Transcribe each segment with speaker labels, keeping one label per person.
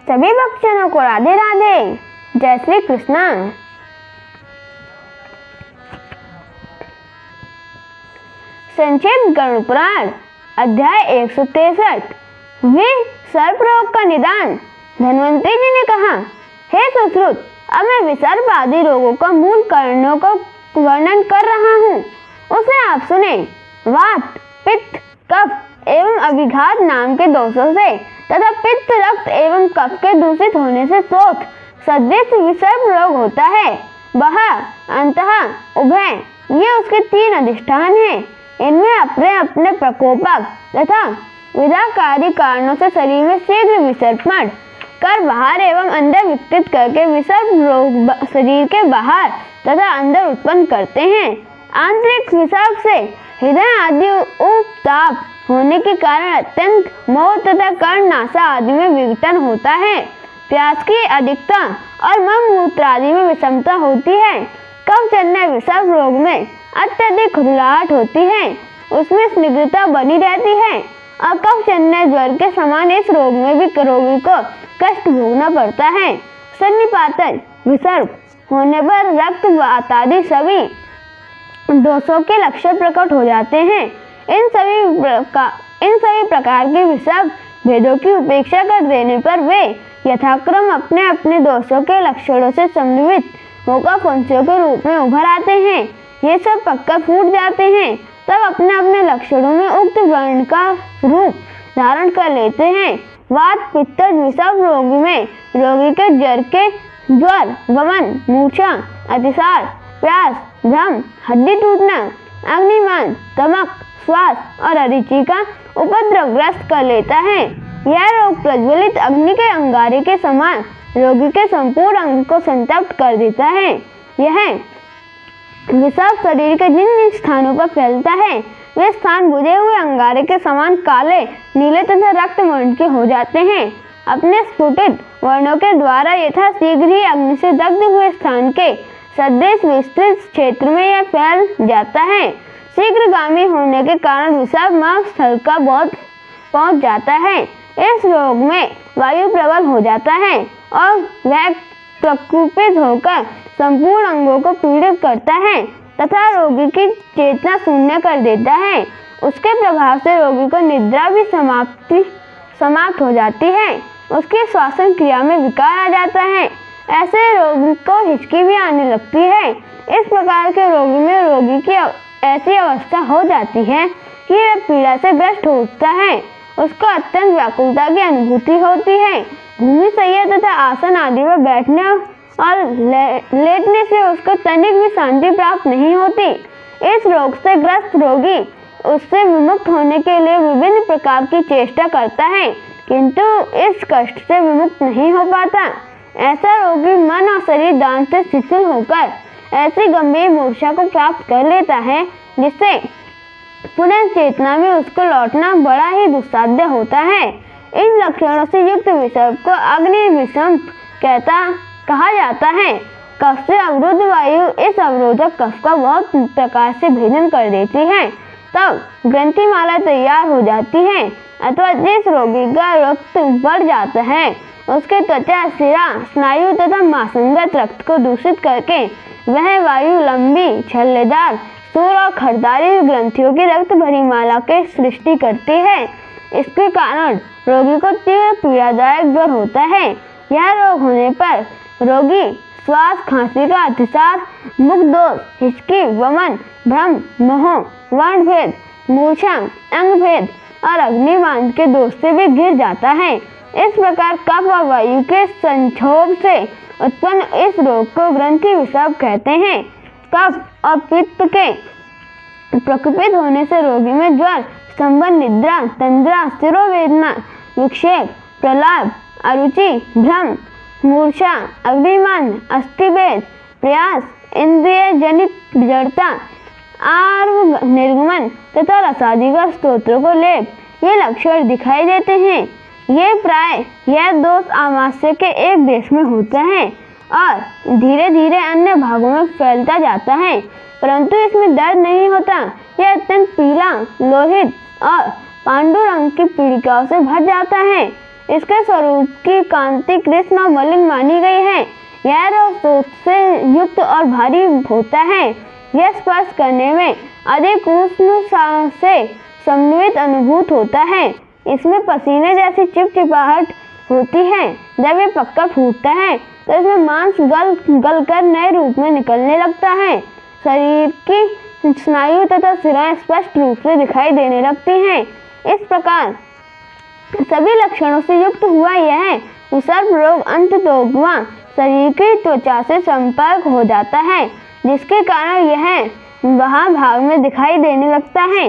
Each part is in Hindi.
Speaker 1: सभी भक्तजनों को राधे राधे। जय श्री कृष्ण। संक्षिप्त गरुड़ पुराण अध्याय 163 विसर्प रोग का निदान। धन्वंतरी जी ने कहा, हे सुश्रुत, अब मैं विसर्प आदि रोगों का मूल कारणों का वर्णन कर रहा हूँ, उसे आप सुने। वात, पित्त, कफ एवं अभिघात नाम के दोषों से तथा पित्त, रक्त एवं कफ के दूषित होने से शोथ सदृश विसर्प रोग होता है। बाह्य, अंतः, उभय ये उसके 3 अधिष्ठान हैं। इनमें अपने अपने प्रकोपक तथा विधाकारी कारणों से शरीर में शीघ्र विसर्पण कर बाहर एवं अंदर विकृत करके विसर्प रोग शरीर के बाहर तथा अंदर उत्पन्न करते हैं। आंतरिक विसर्प से हृदय आदि उपताप होने के कारण अत्यंत मोह तथा कर्ण नासा आदि में विघटन होता है। प्यास की अधिकता और मल मूत्र आदि में विषमता होती है। कफ जन्य विसर्प रोग में अत्यधिक खुजलाहट होती है, उसमें स्निग्धता बनी रहती है और कफ जन्य ज्वर के समान इस रोग में भी रोगी को कष्ट भोगना पड़ता है। सन्निपातन विसर्प होने पर रक्त वात आदि सभी दोषों के लक्षण प्रकट हो जाते हैं। इन सभी प्रकार के विसर्प भेदों की उपेक्षा कर देने पर वे यथाक्रम अपने अपने दोषों के लक्षणों से समन्वित होकर फुंसियों के रूप में उभर आते हैं। ये सब पक्का फूट जाते हैं, तब अपने अपने लक्षणों में उक्त वर्ण का रूप धारण कर लेते हैं। वात, पित्त, विसर्प रोगी में रोगी के ज्वर, वमन, मूर्छा, अतिसार, प्यास, भ्रम, हड्डी टूटना, अग्निमान, तमक, श्वास और अरुचि का उपद्रवग्रस्त कर लेता है। यह रोग प्रज्वलित अग्नि के अंगारे के समान रोगी के संपूर्ण अंग को संतप्त कर देता है। यह विसर्प शरीर के जिन जिन स्थानों पर फैलता है वे स्थान बुझे हुए अंगारे के समान काले, नीले तथा रक्त वर्ण के हो जाते हैं। अपने स्फुटित वर्णों के द्वारा यथा शीघ्र ही अग्नि से दग्ध हुए स्थान के सदृश विस्तृत क्षेत्र में यह फैल जाता है। शीघ्रगामी होने के कारण विसर्प मांग स्थल का बहुत पहुंच जाता है। इस रोग में वायु प्रबल हो जाता है और वह प्रकुपित होकर संपूर्ण अंगों को पीड़ित करता है तथा रोगी की चेतना शून्य कर देता है। उसके प्रभाव से रोगी को निद्रा भी समाप्त हो जाती है। उसकी श्वसन क्रिया में विकार आ जाता है। ऐसे रोगी को हिचकी भी आने लगती है। इस प्रकार के रोगी में रोगी की ऐसी अवस्था हो जाती है कि वह पीड़ा से ग्रस्त हो उठता है। उसको अत्यंत व्याकुलता की अनुभूति होती है। भूमि, शैया तथा आसन आदि पर बैठने और लेटने से उसको तनिक भी शांति प्राप्त नहीं होती। इस रोग से ग्रस्त रोगी उससे विमुक्त होने के लिए विभिन्न प्रकार की चेष्टा करता है, किंतु इस कष्ट से विमुक्त नहीं हो पाता। ऐसा रोगी मन और शरीर दान से शिथिल होकर ऐसी गंभीर मूर्छा को प्राप्त कर लेता है जिससे पुनः चेतना में उसको लौटना बड़ा ही दुस्साध्य होता है। इन लक्षणों से युक्त विसर्प को अग्नि विसंप कहा जाता है। कफ से अवरुद्ध वायु इस अवरोधक कफ का बहुत प्रकार से भेदन कर देती है। तब ग्रंथिमाला तैयार हो जाती है अथवा जिस रोगी का रक्त बढ़ जाता है उसके त्वचा, सिरा, स्नायु तथा मांसंगत रक्त को दूषित करके वह वायु लंबी, छल्लेदार, सूर और खरदारी ग्रंथियों की रक्त भरी माला के सृष्टि करती है। इसके कारण रोगी को तीव्र पीड़ादायक ज्वर होता है। यह रोग होने पर रोगी श्वास, खांसी का अतिसार, मुख दोष, हिचकी, वमन, भ्रम, मोह, वर्ण भेद, मूर्छा, अंग भेद और अग्निमान के दोष से भी घिर जाता है। इस प्रकार कफ और वायु के संक्षोभ से उत्पन्न इस रोग को ग्रंथि विसर्प कहते हैं। कफ और पित्त के प्रकुपित होने से रोगी में ज्वर, स्तंभन, निद्रा, तंद्रा, शिरोवेदना, विक्षेप, प्रलाप, अरुचि, भ्रम, मूर्छा, अग्निमान, अस्थिभेद, प्रयास, इंद्रिय जनित जड़ता, आर्व निर्गमन तथा रसादिगर स्तोत्रों को लेप ये लक्षण दिखाई देते हैं। ये प्राय यह दोष आमाशय के एक देश में होता है और धीरे धीरे अन्य भागों में फैलता जाता है, परंतु इसमें दर्द नहीं होता। यह अत्यंत पीला, लोहित और पांडु रंग की पीड़िकाओं से भर जाता है। इसके स्वरूप की कांति कृष्ण और मलिन मानी गई है। यह रोग सोच से युक्त और भारी होता है। यह स्पर्श करने में अधिक उष्ण से समन्वित अनुभूत होता है। इसमें पसीने जैसी चिपचिपाहट होती है। जब ये पक्का फूटता है तो इसमें मांस गल कर नए रूप में निकलने लगता है। शरीर की स्नायु तथा सिराएं स्पष्ट रूप से दिखाई देने लगती हैं। इस प्रकार सभी लक्षणों से युक्त हुआ यह विसर्प रोग अंततोगवा शरीर की त्वचा से संपर्क हो जाता है, जिसके कारण यह वहाँ भाग में दिखाई देने लगता है।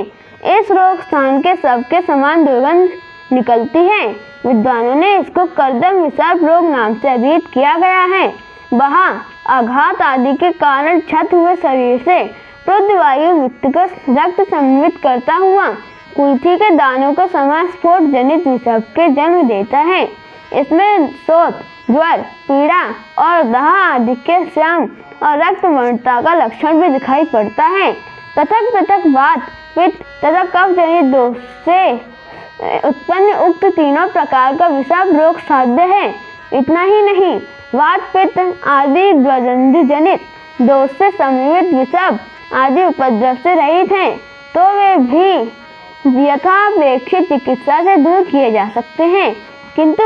Speaker 1: इस रोग स्थान के शव के समान दुर्गंध निकलती है। विद्वानों ने इसको कर्दम विसर्प रोग नाम से अभिहित किया गया है। वहाँ आघात आदि के कारण क्षत हुए शरीर से प्रोद्वायु वित्तकस रक्त समन्वित करता हुआ कुल्थी के दानों का समान स्फोट जनित विसर्प के जन्म देता है। इसमें शोथ, ज्वर, पीड़ा और दाह आदि के श्याम और रक्त वर्णता का लक्षण भी दिखाई पड़ता है। पृथक पृथक वात, पित्त तथा कफ जनित दोष से उत्पन्न उक्त तीनों प्रकार का विसर्प रोग साध्य है। इतना ही नहीं, वात, पित्त आदि द्वंद्व जनित दोष से समन्वित विसर्प आदि उपद्रव से रहित हैं, तो वे भी यथापेक्षित चिकित्सा से दूर किए जा सकते हैं। किंतु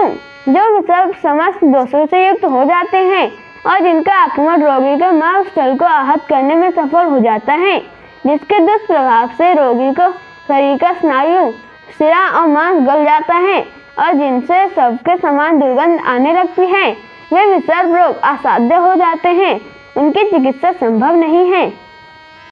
Speaker 1: जो विसर्प समस्त दोषों से युक्त हो जाते हैं और जिनका आक्रमण रोगी के मर्म स्थल को आहत करने में सफल हो जाता है, जिसके दुष्प्रभाव से रोगी को शरीर का स्नायु, सिरा और मांस गल जाता है और जिनसे सबके समान दुर्गंध आने लगती है, वे विसर्प रोग असाध्य हो जाते हैं। उनकी चिकित्सा संभव नहीं है।